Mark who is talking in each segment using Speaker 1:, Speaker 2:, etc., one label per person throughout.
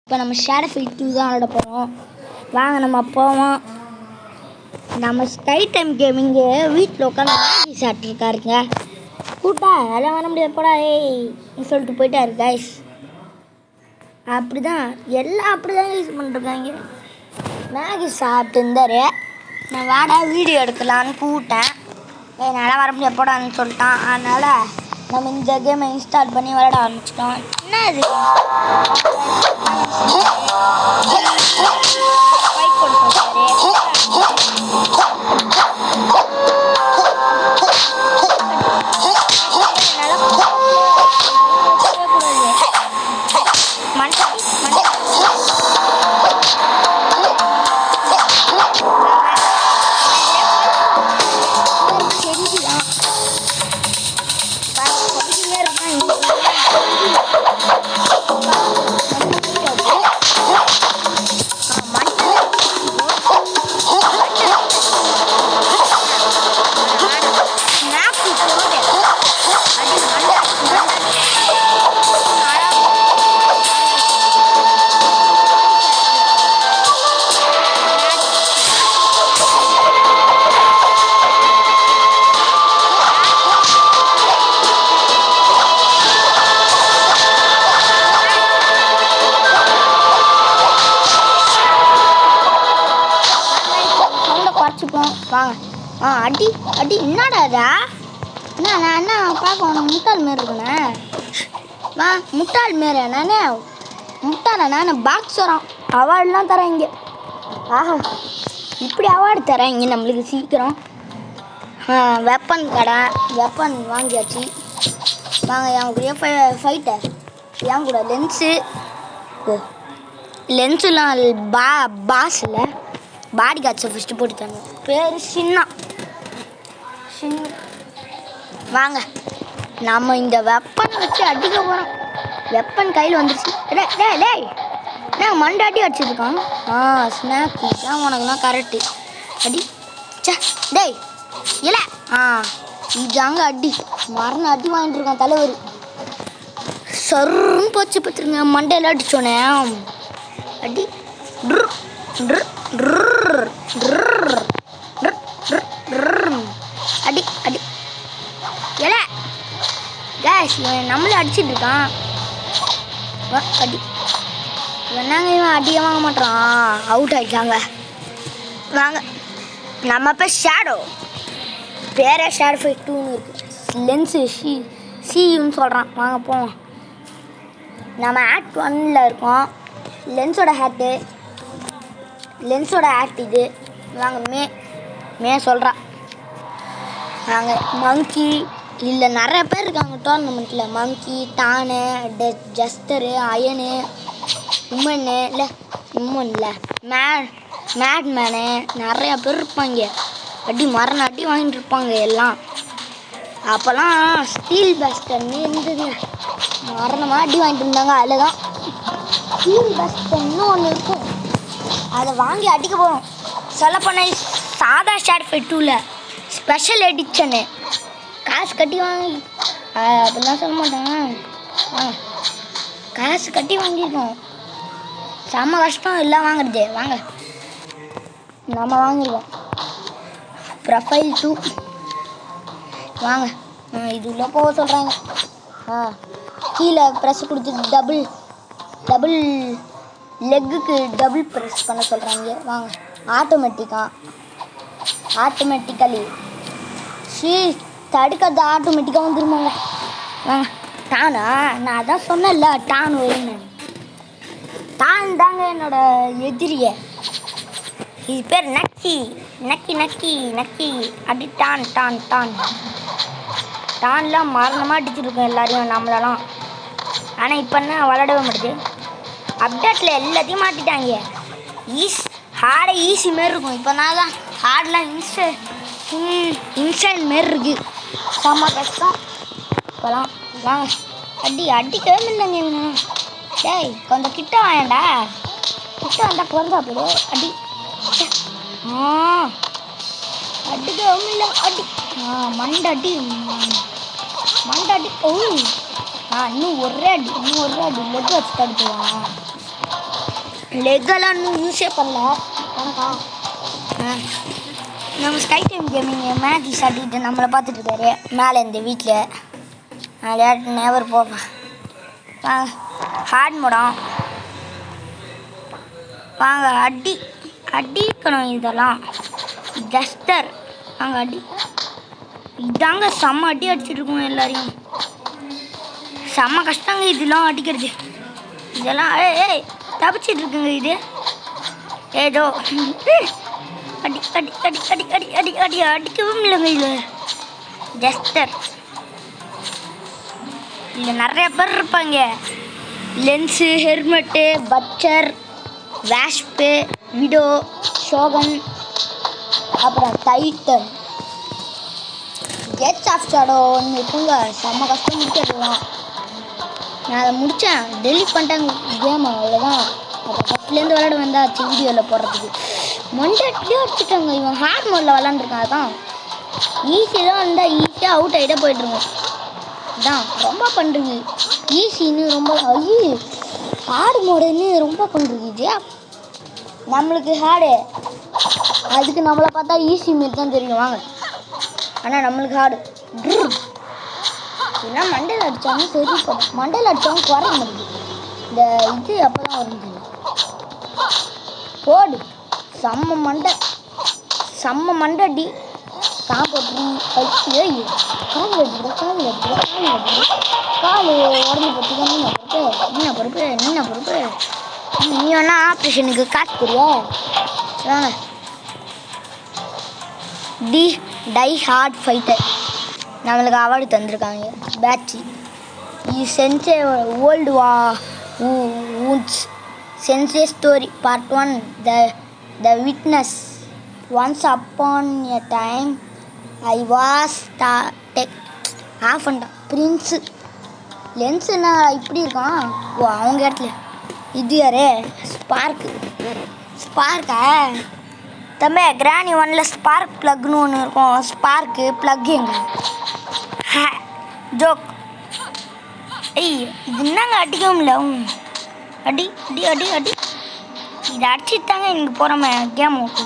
Speaker 1: இப்போ நம்ம shadow fight 2 தான் விளையாட போகிறோம். வாங்க நம்ம போவோம். நம்ம ஸ்கை டைம் கேமிங்கு வீட்டில் உட்காந்து மேகி சாப்பிட்ருக்காருங்க. கூட்டா எல்லாம் வர முடியாது போடா ஏய் சொல்லிட்டு போயிட்டாரு கைஸ். அப்படி தான் எல்லாம் அப்படி தான் யூஸ் பண்ணிருக்காங்க. மேகி சாப்பிட்டு இருந்தார். நான் வாடா வீடியோ எடுக்கலான்னு கூப்பிட்டேன். என்னால் வர முடியாது போடான்னு சொல்லிட்டான். அதனால் நம்ம இந்த கேமை இன்ஸ்டால் பண்ணி விளையாட ஆரம்பிச்சிட்டோம். என்ன இது ஃபைட் கொடுத்தாரு. வாங்க அடி அடி என்னடாதா என்ன பார்க்க உனக்கு முட்டாள் மாரி இருக்குண்ணே. வா முட்டாள் மாரி நானே முட்டாளா நான் பாக்ஸ் வரோம் அவார்டெலாம் தரேன் இங்கே. ஆஹா இப்படி அவார்டு தரேன் இங்கே நம்மளுக்கு சீக்கிரம். வெப்பன் கடை வெப்பன் வாங்கியாச்சு. வாங்க என் கூட ஃபைட்டர் என் கூட லென்ஸுலாம் பாஸ் இல்லை பாடி காட்சை ஃபஸ்ட்டு போட்டுத்தாங்க. பேர் சின்ன வாங்க நம்ம இந்த வெப்பனை வச்சு அடிக்க போகிறோம். வெப்பன் கையில் வந்துருச்சு. டேய் நான் மண்டாட்டி அடிச்சிருக்கான். ஸ்நாக்கு தான் உனக்குனா கரெக்டு அடி டேய் இல்லை இதாங்க அடி மரண அடி வாங்கிட்டு இருக்கான் தலைவர். சருன்னு போச்சு பார்த்துருங்க மண்டையில் அடித்தோன்னே அடி அடி அடி எல கேஸ் நம்மளே அடிச்சிட்டு இருக்கான். அடி என்னங்க இவன் அடியே வாங்க மாட்டான். அவுட் ஆகிட்டாங்க. வாங்க நம்ம பேர் ஷேடோ பேரே ஷேடோ ஃபைட் 2ன்னு இருக்குது. லென்ஸு சின்னு சொல்கிறான். வாங்க போவோம். நம்ம ஆக்ட் 1ல் இருக்கோம். லென்ஸோட ஆக்ட் இது. வாங்க மே சொல்கிறா. நாங்கள் மங்கி இல்லை நிறைய பேர் இருக்காங்க டோர்னமெண்ட்டில். மங்கி டானு ஜஸ்டரு அயனு உமன்னு இல்லை மேட்மேனு நிறையா பேர் இருப்பாங்க. அடி மரண அடி வாங்கிட்டு இருப்பாங்க எல்லாம். அப்போல்லாம் ஸ்டீல் பேஸ்டர்னு இருந்ததுங்க. மரணமாக அடி வாங்கிட்டு இருந்தாங்க. அதில் தான் ஸ்டீல் பேஸ்டர்னு ஒன்று இருக்கும். அதை வாங்கி அடிக்க போகிறோம். சொல்லப்போனால் சாதா ஷேடோ ஃபைட் 2ல் ஸ்பெஷல் எடிஷனு காசு கட்டி வாங்கி அப்படிலாம் சொல்ல மாட்டாங்க. காசு கட்டி வாங்கியிருக்கோம். செம்ம கஷ்டம் எல்லாம் வாங்குறது. வாங்க நம்ம வாங்கியிருக்கோம் ப்ரொஃபைல் 2. வாங்க இது உள்ளே போக சொல்கிறாங்க. கீழே ப்ரெஸ் கொடுத்து டபுள் லெக்குக்கு டபுள் ப்ரெஸ் பண்ண சொல்கிறாங்க. வாங்க ஆட்டோமேட்டிக்கலி தடுக்கிறது ஆட்டோமேட்டிக்காக வந்துருமாங்க. வாங்க டானா நான் அதான் சொன்னேன்ல டான் வரும்னு. டான் தாங்க என்னோட எதிரியை. இது பேர் நக்கி அப்படி டான்லாம் மரணமாக அடிச்சுருக்கோம் எல்லாரையும் நம்மளெல்லாம். ஆனால் இப்போ என்ன விளையாடவே மாட்டேது. அப்டேட்டில் எல்லாத்தையும் மாற்றிட்டாங்க. ஹார்டை ஈஸி மாரி இருக்கும். இப்போ நான் தான் ஹார்ட்லாம் இன்ஸ்டன்ட் மாரி இருக்குது. செம்ம கஷ்டம் இப்போலாம். வாங்க அடிக்கவே இல்லைங்க இவங்க. டேய் கொஞ்சம் கிட்ட வாயண்டா. கிட்ட வந்தால் குறைஞ்சா போடு. அடிக்கவும் இல்லை. மண்டாட்டி இன்னும் ஒரே அடி லெக் வச்சு தடுத்துவான். லெக்கெல்லாம் இன்னும் யூஸே பண்ணல. கணக்கா நம்ம ஸ்கை டைம் கேமிங் மேட்ச் சாட்டிட்டு நம்மளை பார்த்துட்டு இருக்காரு மேலே இந்த வீட்டில். விளையாட்டு நேவர் போவேன். ஹார்ட் மோடம் வாங்க அடிக்கணும். இதெல்லாம் ஜஸ்டர் வாங்க அடி. இதாங்க செம்ம அடி அடிச்சுட்டு இருக்கோம் எல்லாரையும். செம்ம கஷ்டங்க இதெல்லாம் அடிக்கிறது. இதெல்லாம் ஏய் தப்பிச்சிட்டு இருக்குங்க இது. ஏதோ அடி அடி அடி அடி அடி அடி அடி அடிக்கவும் இல்லைங்க. இது ஜஸ்டர் இல்லை நிறைய பேர் இருப்பாங்க. லென்ஸு, ஹெல்மெட்டு, பட்சர், வேஷ்பு, விடோ, ஷோகன், அப்புறம் டைட்டன், கேட்ஸ் ஆஃப் ஷேடோ ஒன்று இருக்குங்க. செம்ம கஷ்டம் முடிச்சிடலாம். நான் அதை முடித்தேன், டெலிட் பண்ணிட்டேன் கேம். அவ்வளோதான். அப்புறம் ஃபஸ்ட்லேருந்து விளையாட வந்தாச்சு வீடியோவில் போடுறதுக்கு. மண்டே அடிச்சுட்டாங்க. இவன் ஹார்ட் மோடில் விளாண்டுருக்கான். அதான் ஈஸியாக வந்தால் ஈஸியாக அவுட் ஆகிட்டே போய்ட்டுருக்கோம். இதான் ரொம்ப பண்ணுறீங்க ஈஸின்னு. ரொம்ப ஹார்டு மோடுன்னு ரொம்ப பண்ணுறீங்க இது. நம்மளுக்கு ஹார்டு, அதுக்கு நம்மளை பார்த்தா ஈஸி மாரி தான் தெரியும். வாங்க ஆனால் நம்மளுக்கு ஹார்டு. ஏன்னா மண்டையில் அடித்தாலும் சரி போடும். மண்டையில் அடித்தாலும் குறைய முடியுது. இந்த இது அப்போ தான் வருது. போடு செம்ம மண்டை அடி. கால் உடஞ்சி போட்டு என்ன பொறுப்பு. நீ வேணா ஆப்ரேஷனுக்கு காசு தெரியா? வாங்க டை ஹார்ட் ஃபைட்டர் நம்மளுக்கு அவார்டு தந்திருக்காங்க. பேட்சி இது sensei old wounds sensei story part 1 the witness. Once upon a time I was of அண்டா பிரின்ஸு. லென்ஸ் என்ன இப்படி இருக்கான்? ஓ அவங்க இடத்துல இது யாரே ஸ்பார்க்கா தம்பி. கிராணி 1ல் ஸ்பார்க் ப்ளக்னு ஒன்று இருக்கும். ஸ்பார்க்கு ப்ளக் எங்க ஜோக். ஏய் இது என்னங்க அடிக்கவும் இல்லை. அடி அடி அடி அடி. இதை அடிச்சுட்டு தாங்க எனக்கு போகிறோமே கேம் ஓட்டு.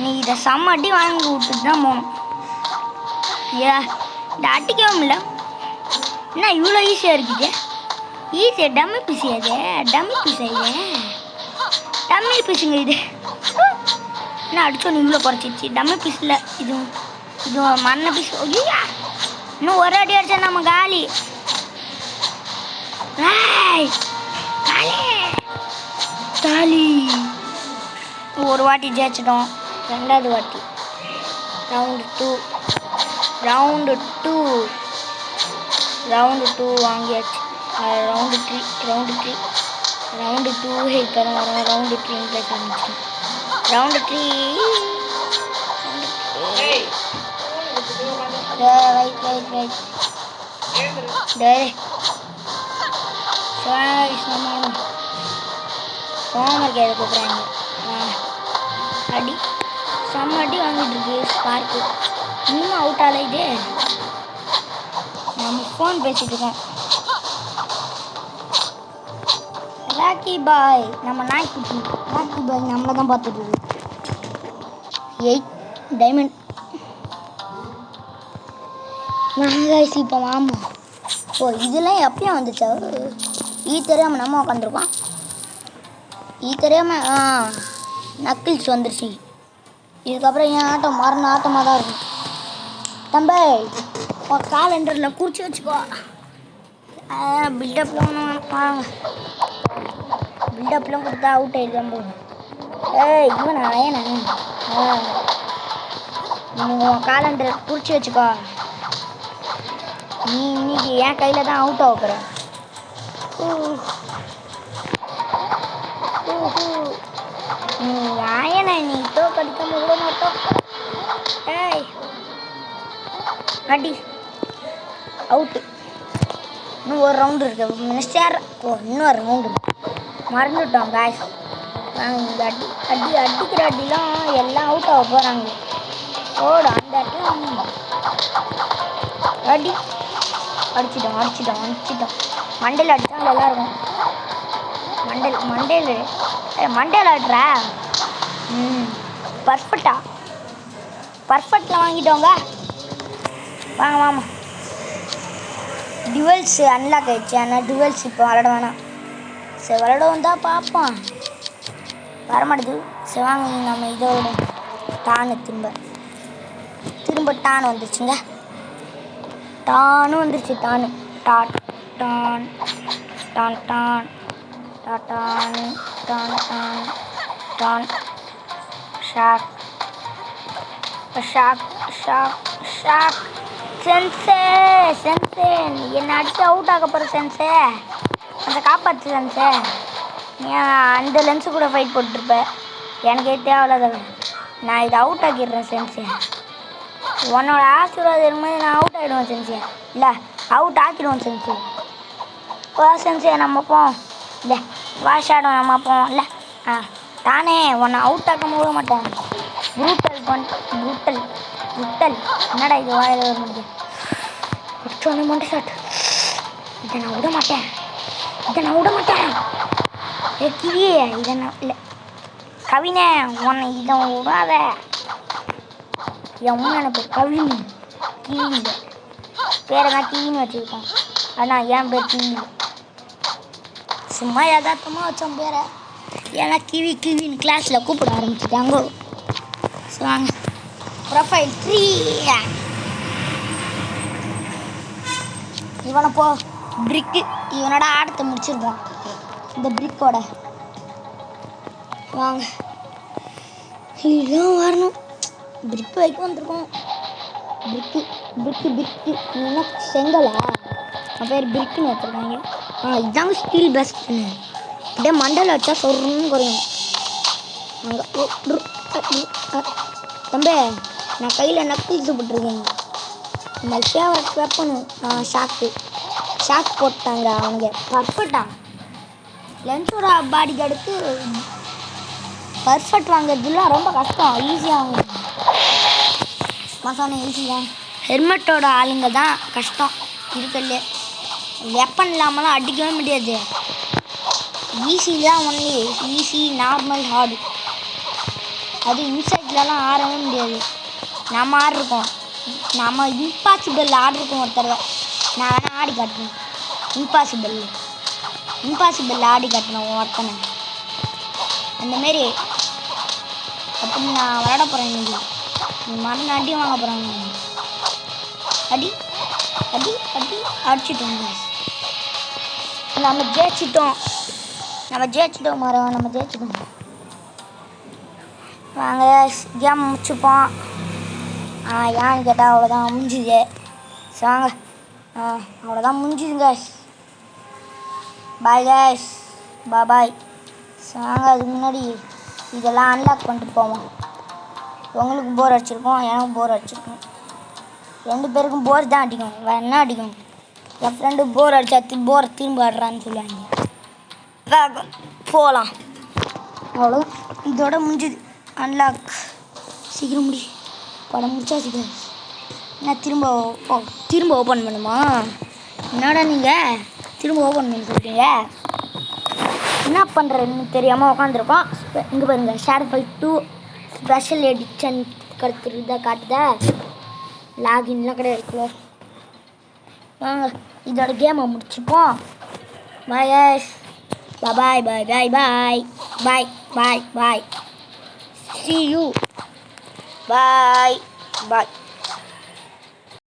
Speaker 1: நீ இதை செம்ம அடி வாங்கி விட்டுட்டு தான் போகணும். இதை அடிக்கவும் இல்லை. என்ன இவ்வளோ ஈஸியாக இருக்குது? ஈஸியாக டம்மி பீஸுங்க இது. என்ன அடிச்சோன்னு இவ்வளோ குறைச்சிச்சு. டம்மி பீஸில் இது மண்ண பீஸ். ஐயா இன்னும் ஒரு அடி அடித்தா நம்ம காலி. காலி. ஒரு வாட்டி ஜெயிச்சிட்டோம். ரெண்டாவது வாட்டி ரவுண்டு டூ வாங்கியாச்சு. ரவுண்டு 2 இப்போ தான் வரும். ரவுண்டு 3 ப்ளஸ் ஆரம்பிச்சு. ரவுண்டு 3 வெயிட் ஹோம்ஒர்க் எதை கூப்பிட்றாங்க. அடி செம்ம அடி வாங்கிட்டு இருக்கு ஸ்பார்க்கு. இன்னும் அவுட் ஆகலை. இது நம்ம ஃபோன் பேசிகிட்டு இருக்கோம். ராக்கி பாய் நம்ம நாய்க்குட்டி. ராக்கி பாய் நம்மளை தான் பார்த்துட்டு இருக்கு. 8 டைமண்ட் வாங்காய்ச்சி. இப்போ வாமா. ஓ இதெல்லாம் எப்பயும் வந்துச்சா? தெரியாமல் நம்ம உட்காந்துருக்கோம். தெரியாமல் நக்கிள்ஸ் வந்துருச்சு. இதுக்கப்புறம் என் ஆட்டம் மரண ஆட்டமாக தான் இருக்கும். தம்பி ஒரு காலண்டரில் குறிச்சி வச்சுக்கோ. பில்டப்லாம் வாங்க. பில்டப்லாம் கொடுத்தா அவுட் ஆகிடுதான் போகும். இவனா ஏன்னா உன் காலண்டர் குறிச்சி வச்சுக்கோ. நீ இன்னைக்கு என் கையில் தான் அவுட் ஆகுற. ஆயனா நீ தோக்கடிக்காம விட மாட்டோம். அடி அவுட்டு. இன்னும் ஒரு ரவுண்டு இருக்கு. மினிஸ்டர் இன்னொரு ரவுண்டு மறந்துவிட்டோம் காய்ஸ். நாங்கள் அடிக்கிற அடிலாம் எல்லாம் அவுட் ஆக போகிறாங்க. ஓடு அந்த அடி அடிச்சிட்டோம். மண்டையில் அடித்தா நல்லா இருக்கும். மண்டேல ஆடுறா. பர்ஃபெக்டா பர்ஃபெக்டில் வாங்கிட்டோங்க. வாங்க வாமா. டுவெல்ஸ் அன்லாக் ஆகிடுச்சு. ஆனால் டுவெல்ஸ் இப்போ விளாட வேணாம். சரி விளாட வந்தால் பார்ப்போம். வரமாட்டேது. சரி வாங்க நம்ம இதோட டானு திரும்ப டான் வந்துருச்சுங்க. டானும் வந்துருச்சு. Don don don don don don don shock shock shock shock. Sensei என்னை அடிச்சு அவுட் ஆக போகிற சென்சே. அந்த காப்பாற்று சென்சே. ஏன் அந்த லென்ஸு கூட ஃபைட் போட்டுருப்பேன். எனக்கே தேவையில்லாத. நான் இதை அவுட் ஆக்கிடுறேன் சென்சே. உன்னோட ஆசீர்வாதம் இருக்கும்போது நான் அவுட் ஆகிடுவேன் சென்சே. இல்லை அவுட் ஆக்கிடுவோம் சென்சே. வா சென்சே நம்ம போவோம். இல்லை வா ஷாடோ நம்ம போவோம். இல்லை தானே உன்னை அவுட் ஆக்க போக மாட்டேன். ப்ரூட்டல் என்னடா இது வாயில் வர முடியும். சொன்ன மொண்டை ஷாட். இதை நான் விட மாட்டேன். ஏ கிவியே இதை நான் இல்லை கவினே உன்னை இதை விடாத. என் அம்மா எனக்கு கவின் கிவி இல்லை. பேரை தான் கிவின்னு வச்சுருக்கோம். ஆனால் என் பேர் கிவி சும்மா யதார்த்தமாக வச்சோம் பேரை. ஏன்னா கிவின்னு கிளாஸில் கூப்பிட ஆரம்பிச்சுட்டாங்க. வாங்க ப்ரொஃபைல் 3. இவனை போ பிரிக்கு. இவனோட ஆடத்தை முடிச்சிருக்கோம் இந்த பிரிக்கோட. வாங்க இதுதான் வரணும். பிரிக்கு வைக்க வந்திருக்கோம். பிரிக்கு என்ன செங்கலா பேர் பிரிக்குன்னு வச்சுருக்காங்க. இதாங்க ஸ்டீல் பெஸ்ட். அப்படியே மண்டல வச்சா சொல்றன்னு குறையும். தம்பி நான் கையில் நக்கிள்ஸ் போட்டிருக்கேன். நம்ம ஃபேவரட் வெப்பனும் ஷாக் போட்டாங்க அவங்க. பர்ஃபெக்டா லென்ஸோட பாடி கார்டுக்கு பர்ஃபெக்ட் வாங்குறதுலாம் ரொம்ப கஷ்டம். ஈஸியாக வாங்க மசானா ஈஸி தான். ஹெல்மெட்டோட ஆளுங்க தான் கஷ்டம் இருக்கல. வெப்பன் இல்லாமலாம் அடிக்கவே முடியாது. ஈஸி தான் ஒன்லி. Easy normal hard. அது இன்சைட்லலாம் ஆடவே முடியாது. நம்ம ஆடிருக்கோம். நம்ம இம்பாசிபிள் ஆடிருக்கோம் ஒரு தடவை. நான் வேணால் ஆடி காட்டுறேன். இம்பாசிபிள் ஆடி காட்டுறேன் ஒருத்தனை. அந்தமாரி அப்படி நான் விளாட போகிறேன். இன்னைக்கு மரண அடி வாங்க போகிறாங்க. அடிச்சிட்டோம். நம்ம ஜெயிச்சிட்டோம். வாங்க கேம் முடிச்சுப்போம். ஏன்னு கேட்டால் அவ்வளோதான் முடிஞ்சுது. வாங்க அவ்வளோதான் முடிஞ்சுதுங்க. பாய் கைஸ். பாய். வாங்க அதுக்கு முன்னாடி இதெல்லாம் அன்லாக் பண்ணிட்டு போவோம். உங்களுக்கு போர் அடிச்சிருக்கோம், எனக்கும் போர் அடிச்சிருக்கோம். 2 பேருக்கும் போர் தான் அடிக்கும். வேறு என்ன அடிக்கும்? என் ஃப்ரெண்டு போர் அடித்தா திரும்ப ஆடுறான்னு சொல்லுவாங்க. போகலாம். அவ்வளோ இதோட முடிஞ்சுது அன்லாக். சீக்கிரம் படம் முடிச்சா சீக்கிரம். நான் திரும்ப ஓப்பன் பண்ணுமா? என்னடா நீங்கள் திரும்ப ஓப்பன் பண்ணி சொல்லிட்டீங்க. என்ன பண்ணுறதுன்னு தெரியாமல் உட்காந்துருக்கோம். இங்கே பாருங்க ஷேர் ஃபைட் 2 ஸ்பெஷல் எடிஷன் இதாக காட்டுதா. லாகின்லாம் கிடையாது. க்ளோஸ். வாங்க இதோட கேமை முடிச்சுப்போம். Bye guys. Bye. See you. Bye.